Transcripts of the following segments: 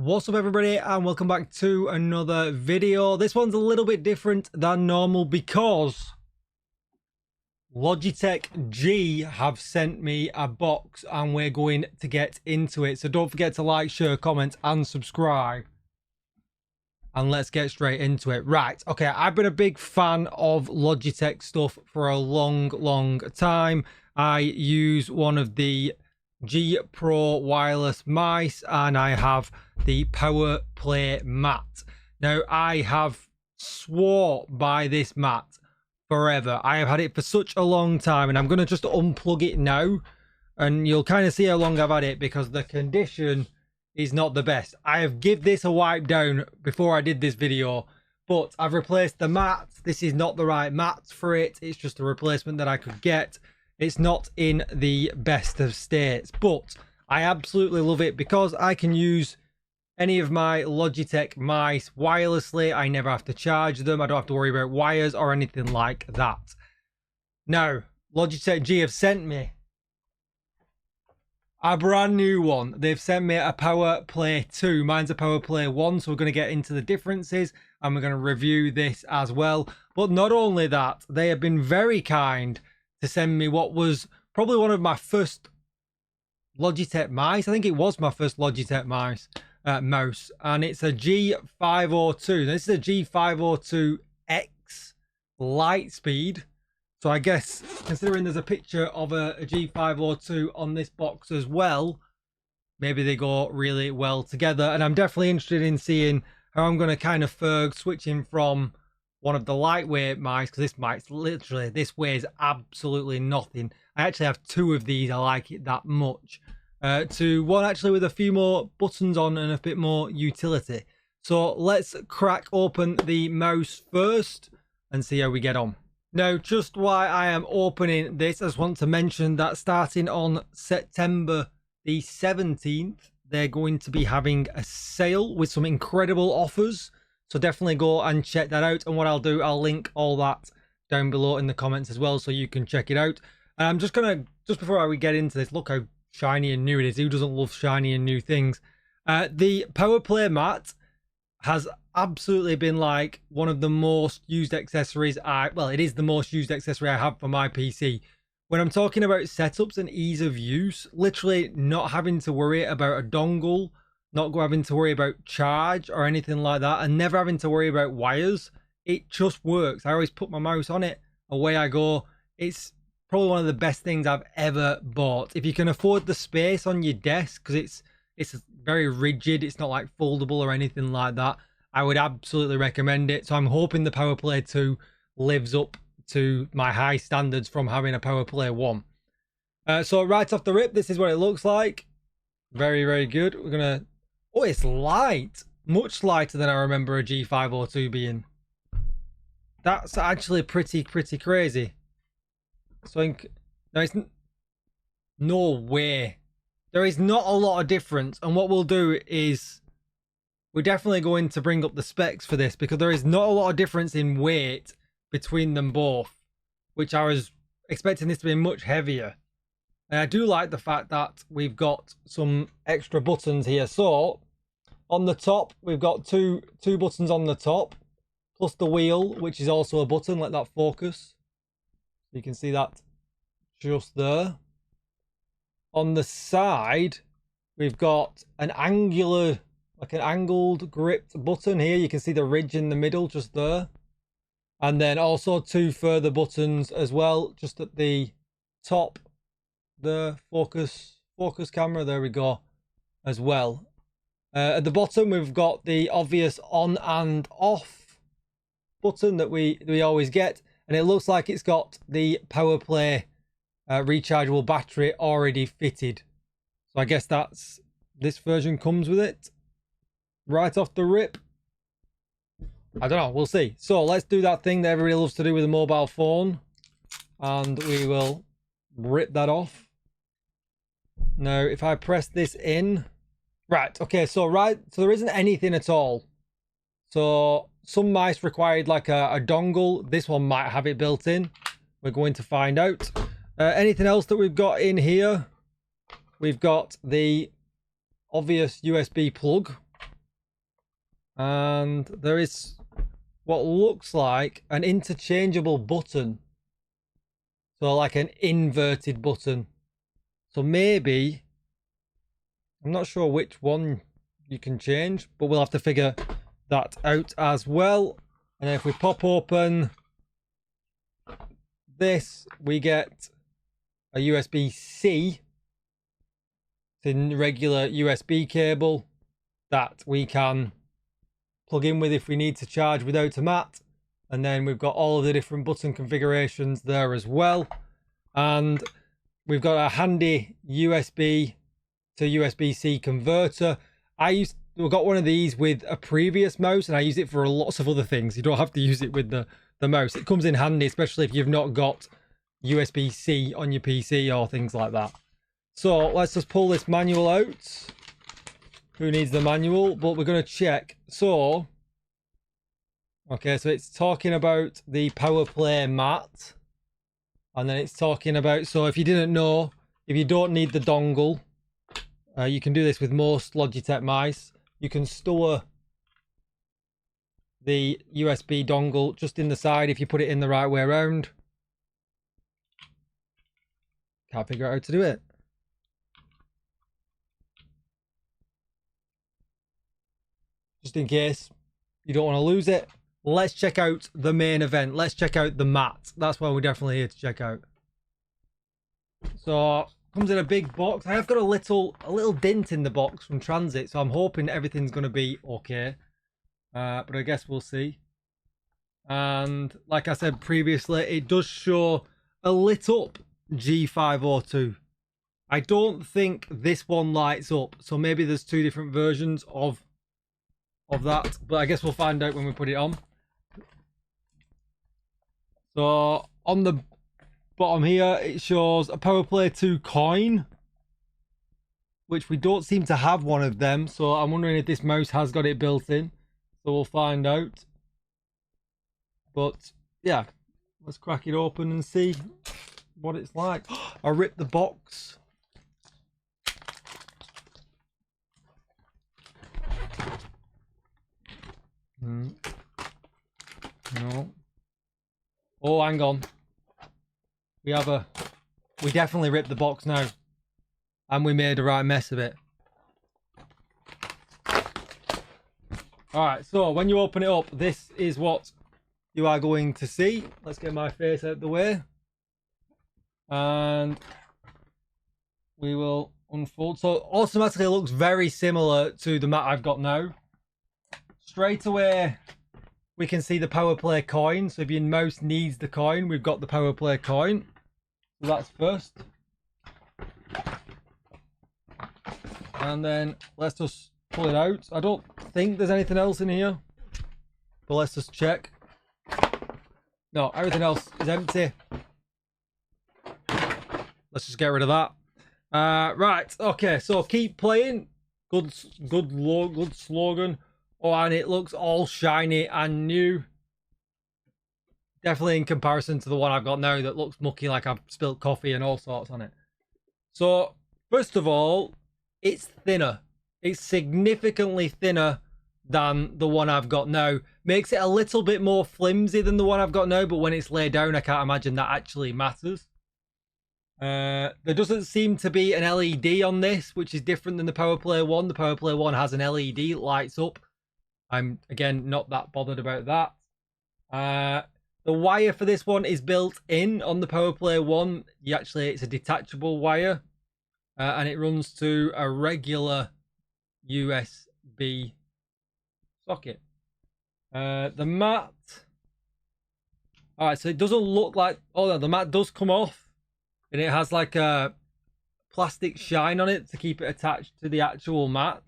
What's up everybody, and welcome back to another video. This one's a little bit different than normal because Logitech G have sent me a box and we're going to get into it. So don't forget to like, share, comment and subscribe. And let's get straight into it. Right, okay, I've been a big fan of Logitech stuff for a long time. I use one of the G Pro wireless mice and I have the Powerplay mat. Now I have swore by this mat forever. I have had it for such a long time and I'm going to just unplug it now and you'll kind of see how long I've had it because the condition is not the best. I have give this a wipe down before I did this video, but I've replaced the mat. This is not the right mat for it. It's just a replacement that I could get. It's not in the best of states, but I absolutely love it because I can use any of my Logitech mice wirelessly. I never have to charge them. I don't have to worry about wires or anything like that. Now, Logitech G have sent me a brand new one. They've sent me a Powerplay 2. Mine's a Powerplay 1, so we're going to get into the differences and we're going to review this as well. But not only that, they have been very kind to send me what was probably one of my first Logitech mice. I think it was my first Logitech mouse, and it's a G502. This is a G502 X Lightspeed. So I guess, considering there's a picture of a G502 on this box as well, maybe they go really well together. And I'm definitely interested in seeing how I'm going to kind of ferg switching from one of the lightweight mice, because this mice literally, this weighs absolutely nothing. I actually have two of these. I like it that much. To one actually with a few more buttons on and a bit more utility. So let's crack open the mouse first and see how we get on. Now, just while I am opening this, I just want to mention that starting on September the 17th, they're going to be having a sale with some incredible offers. So definitely go and check that out. And what I'll do, I'll link all that down below in the comments as well, so you can check it out. And I'm just going to, just before we get into this, look how shiny and new it is. Who doesn't love shiny and new things? The Powerplay mat has absolutely been like one of the most used accessories. Well, it is the most used accessory I have for my PC. When I'm talking about setups and ease of use, literally not having to worry about a dongle, not having to worry about charge or anything like that, and never having to worry about wires. It just works. I always put my mouse on it, away I go. It's probably one of the best things I've ever bought. If you can afford the space on your desk, because it's very rigid, it's not like foldable or anything like that, I would absolutely recommend it. So I'm hoping the Powerplay 2 lives up to my high standards from having a Powerplay 1. So right off the rip, this is what it looks like. Very good. We're gonna, oh, it's light, much lighter than I remember a G502 being. That's actually pretty crazy. So no, it's no way. There is not a lot of difference, and what we'll do is we're definitely going to bring up the specs for this because there is not a lot of difference in weight between them both, which I was expecting this to be much heavier. And I do like the fact that we've got some extra buttons here. So on the top, we've got two buttons on the top, plus the wheel, which is also a button. Let that focus. You can see that just there. On the side, we've got an angular, like an angled gripped button here. You can see the ridge in the middle just there. And then also two further buttons as well, just at the top. The focus camera, there we go, as well. At the bottom, we've got the obvious on and off button that we always get. And it looks like it's got the Powerplay rechargeable battery already fitted. So I guess that's, this version comes with it right off the rip. I don't know, we'll see. So let's do that thing that everybody loves to do with a mobile phone. And we will rip that off. Now, if I press this in, right, okay, so there isn't anything at all. So some mice required like a dongle. This one might have it built in. We're going to find out. Anything else that we've got in here? We've got the obvious USB plug. And there is what looks like an interchangeable button. So like an inverted button. So maybe, I'm not sure which one you can change, but we'll have to figure that out as well. And if we pop open this, we get a USB-C. It's a regular USB cable that we can plug in with if we need to charge without a mat. And then we've got all of the different button configurations there as well. And we've got a handy USB to USB-C converter. We got one of these with a previous mouse, and I use it for lots of other things. You don't have to use it with the mouse. It comes in handy, especially if you've not got USB-C on your PC or things like that. So let's just pull this manual out. Who needs the manual? But we're going to check. So, okay, so it's talking about the Powerplay mat. And then it's talking about, so if you didn't know, if you don't need the dongle, you can do this with most Logitech mice. You can store the USB dongle just in the side if you put it in the right way around. Can't figure out how to do it. Just in case you don't want to lose it. Let's check out the main event. Let's check out the mat. That's what we're definitely here to check out. So, comes in a big box. I have got a little dent in the box from transit, so I'm hoping everything's going to be okay. But I guess we'll see. And like I said previously, it does show a lit up G502. I don't think this one lights up, so maybe there's two different versions of that, but I guess we'll find out when we put it on. So on the bottom here, it shows a Powerplay 2 coin, which we don't seem to have one of them. So I'm wondering if this mouse has got it built in. So we'll find out. But yeah, let's crack it open and see what it's like. I ripped the box. No. Oh, hang on. We definitely ripped the box now. And we made a right mess of it. Alright, so when you open it up, this is what you are going to see. Let's get my face out of the way. And we will unfold. So automatically it looks very similar to the mat I've got now. Straight away, we can see the Powerplay coin. So if your mouse needs the coin, we've got the Powerplay coin. So that's first. And then let's just pull it out. I don't think there's anything else in here, but let's just check. No, everything else is empty. Let's just get rid of that. Right, okay, so keep playing. Good slogan. Oh, and it looks all shiny and new. Definitely in comparison to the one I've got now that looks mucky, like I've spilled coffee and all sorts on it. So, first of all, it's thinner. It's significantly thinner than the one I've got now. Makes it a little bit more flimsy than the one I've got now, but when it's laid down, I can't imagine that actually matters. There doesn't seem to be an LED on this, which is different than the Powerplay 1. The Powerplay 1 has an LED that lights up. I'm, again, not that bothered about that. The wire for this one is built in on the Powerplay 1. It's a detachable wire. And it runs to a regular USB socket. The mat. Alright, so it doesn't look like... Oh, no, the mat does come off. And it has like a plastic shine on it to keep it attached to the actual mat.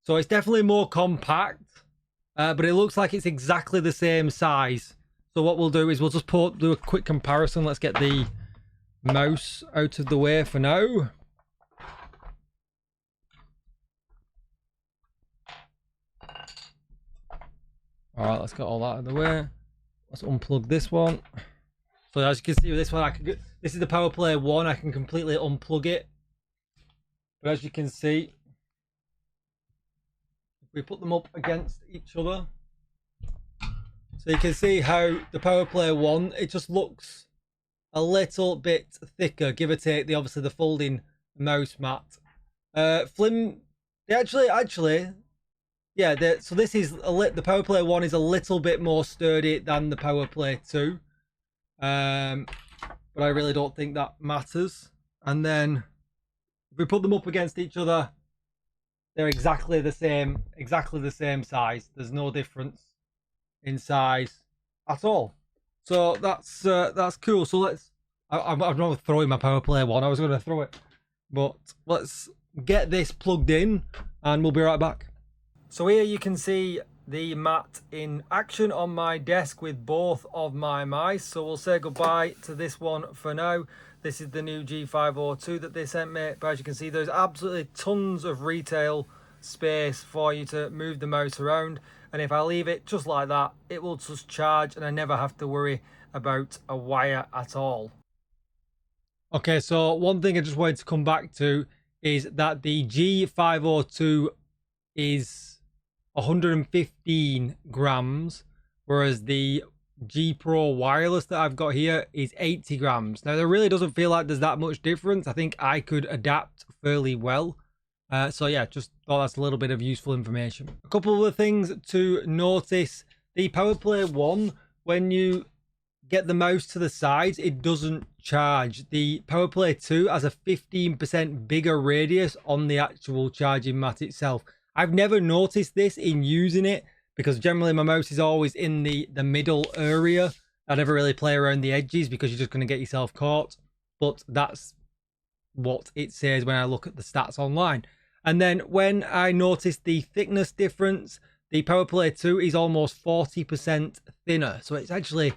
So it's definitely more compact, but it looks like it's exactly the same size. So what we'll do is we'll just do a quick comparison. Let's get the mouse out of the way for now. All right, let's get all that out of the way. Let's unplug this one. So as you can see with this one, this is the Powerplay 1. I can completely unplug it. But as you can see, we put them up against each other. So you can see how the Powerplay 1, it just looks a little bit thicker, give or take obviously the folding mouse mat. So this is the Powerplay 1 is a little bit more sturdy than the Powerplay 2. But I really don't think that matters. And then if we put them up against each other, they're exactly the same size. There's no difference in size at all. So that's cool. So I'm not throwing my Powerplay 1. I was going to throw it, but let's get this plugged in and we'll be right back. So here you can see the mat in action on my desk with both of my mice. So we'll say goodbye to this one for now. This is the new G502 that they sent me, but as you can see, there's absolutely tons of retail space for you to move the mouse around, and if I leave it just like that, it will just charge and I never have to worry about a wire at all. Okay, so one thing I just wanted to come back to is that the G502 is 115 grams, whereas the G Pro wireless that I've got here is 80 grams. Now, there really doesn't feel like there's that much difference. I think I could adapt fairly well. So yeah, just thought that's a little bit of useful information. A couple of things to notice. The Powerplay 1, when you get the mouse to the sides, it doesn't charge. The Powerplay 2 has a 15% bigger radius on the actual charging mat itself. I've never noticed this in using it, because generally my mouse is always in the middle area. I never really play around the edges because you're just going to get yourself caught. But that's what it says when I look at the stats online. And then when I noticed the thickness difference, the Powerplay 2 is almost 40% thinner. So it's actually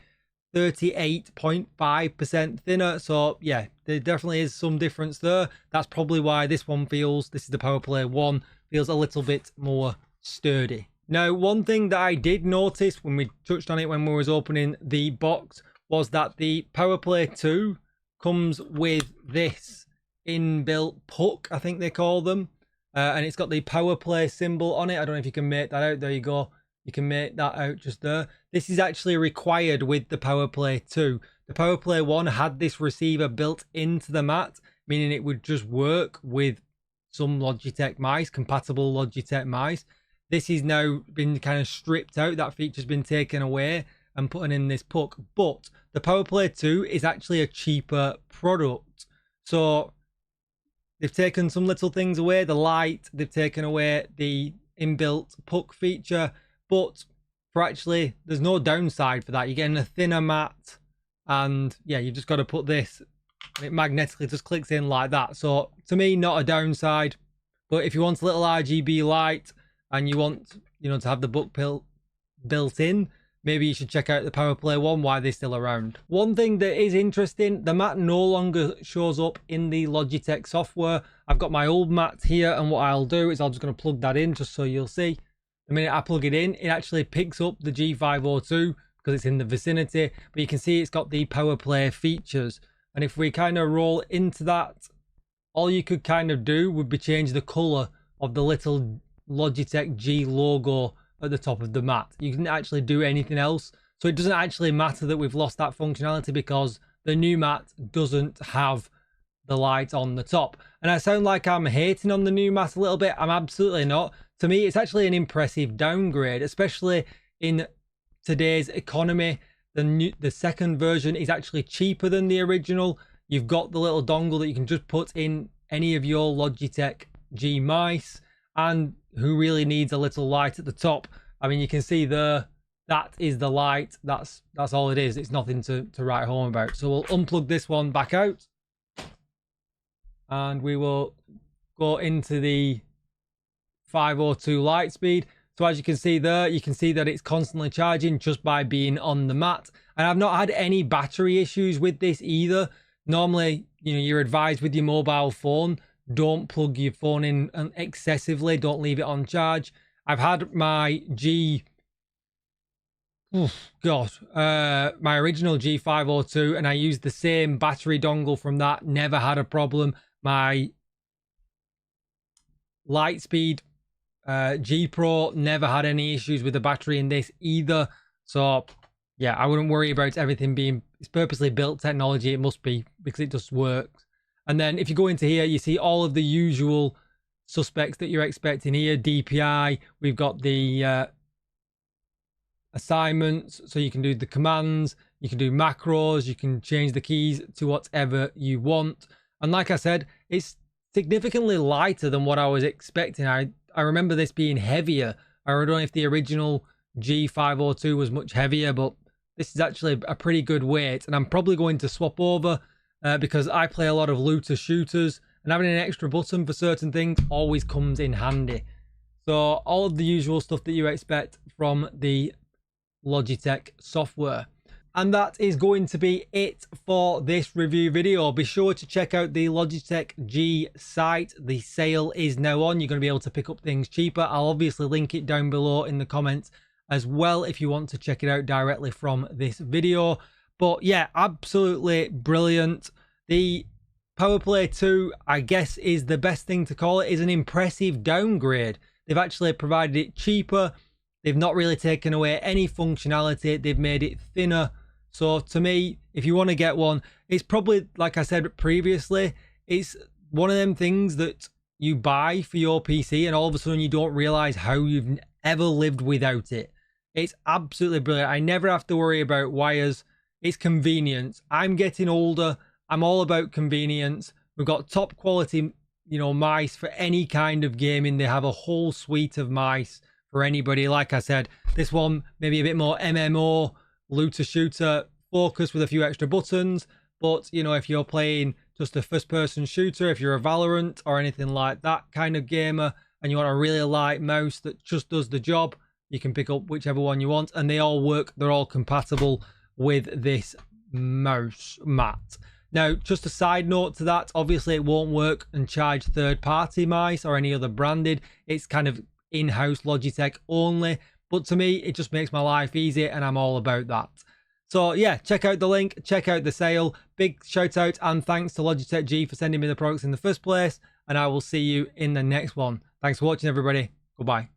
38.5% thinner. So yeah, there definitely is some difference there. That's probably why this is the Powerplay 1, feels a little bit more sturdy. Now, one thing that I did notice when we touched on it when we was opening the box was that the Powerplay 2 comes with this inbuilt puck, I think they call them. And it's got the Powerplay symbol on it. I don't know if you can make that out. There you go. You can make that out just there. This is actually required with the Powerplay 2. The Powerplay 1 had this receiver built into the mat, meaning it would just work with some Logitech mice, compatible Logitech mice. This is now been kind of stripped out. That feature's been taken away and put in this puck. But the Powerplay 2 is actually a cheaper product. So they've taken some little things away. The light, they've taken away the inbuilt puck feature. But for actually, there's no downside for that. You're getting a thinner mat. And yeah, you've just got to put this. It magnetically just clicks in like that. So to me, not a downside. But if you want a little RGB light, and you want, to have the book built in, maybe you should check out the Powerplay 1 while they're still around. One thing that is interesting, the mat no longer shows up in the Logitech software. I've got my old mat here, and what I'll do is I'm just going to plug that in just so you'll see. The minute I plug it in, it actually picks up the G502 because it's in the vicinity, but you can see it's got the Powerplay features. And if we kind of roll into that, all you could kind of do would be change the color of the little Logitech G logo at the top of the mat. You can actually do anything else, so it doesn't actually matter that we've lost that functionality because the new mat doesn't have the light on the top. And I sound like I'm hating on the new mat a little bit. I'm absolutely not. To me, it's actually an impressive downgrade, especially in today's economy. The second version is actually cheaper than the original. You've got the little dongle that you can just put in any of your Logitech G mice. And who really needs a little light at the top? I mean, you can see there, that is the light. That's all it is. It's nothing to write home about. So we'll unplug this one back out. And we will go into the 502 Lightspeed. So as you can see there, you can see that it's constantly charging just by being on the mat. And I've not had any battery issues with this either. Normally, you're advised with your mobile phone, don't plug your phone in excessively. Don't leave it on charge. I've had my my original G502, and I used the same battery dongle from that. Never had a problem. My Lightspeed G Pro never had any issues with the battery in this either. So yeah, I wouldn't worry about everything being, it's purposely built technology. It must be, because it just works. And then if you go into here, you see all of the usual suspects that you're expecting here. DPI, we've got the assignments, so you can do the commands, you can do macros, you can change the keys to whatever you want. And like I said, it's significantly lighter than what I was expecting. I remember this being heavier. I don't know if the original G502 was much heavier, but this is actually a pretty good weight. And I'm probably going to swap over because I play a lot of looter shooters, and having an extra button for certain things always comes in handy. So all of the usual stuff that you expect from the Logitech software. And that is going to be it for this review video. Be sure to check out the LOGITECHG site. The sale is now on. You're going to be able to pick up things cheaper. I'll obviously link it down below in the comments as well if you want to check it out directly from this video. But yeah, absolutely brilliant. The Powerplay 2, I guess, is the best thing to call it, is an impressive downgrade. They've actually provided it cheaper. They've not really taken away any functionality. They've made it thinner. So to me, if you want to get one, it's probably, like I said previously, it's one of them things that you buy for your PC and all of a sudden you don't realize how you've ever lived without it. It's absolutely brilliant. I never have to worry about wires. It's convenience. I'm getting older. I'm all about convenience. We've got top quality, mice for any kind of gaming. They have a whole suite of mice for anybody. Like I said, this one maybe a bit more MMO, looter shooter focus with a few extra buttons. But, if you're playing just a first person shooter, if you're a Valorant or anything like that kind of gamer, and you want a really light mouse that just does the job, you can pick up whichever one you want, and they all work. They're all compatible with this mouse mat. Now, just a side note to that, obviously it won't work and charge third-party mice or any other branded. It's kind of in-house Logitech only, but to me, it just makes my life easier, and I'm all about that. So yeah, check out the link, check out the sale. Big shout out and thanks to LogitechG for sending me the products in the first place, and I will see you in the next one. Thanks for watching, everybody. Goodbye.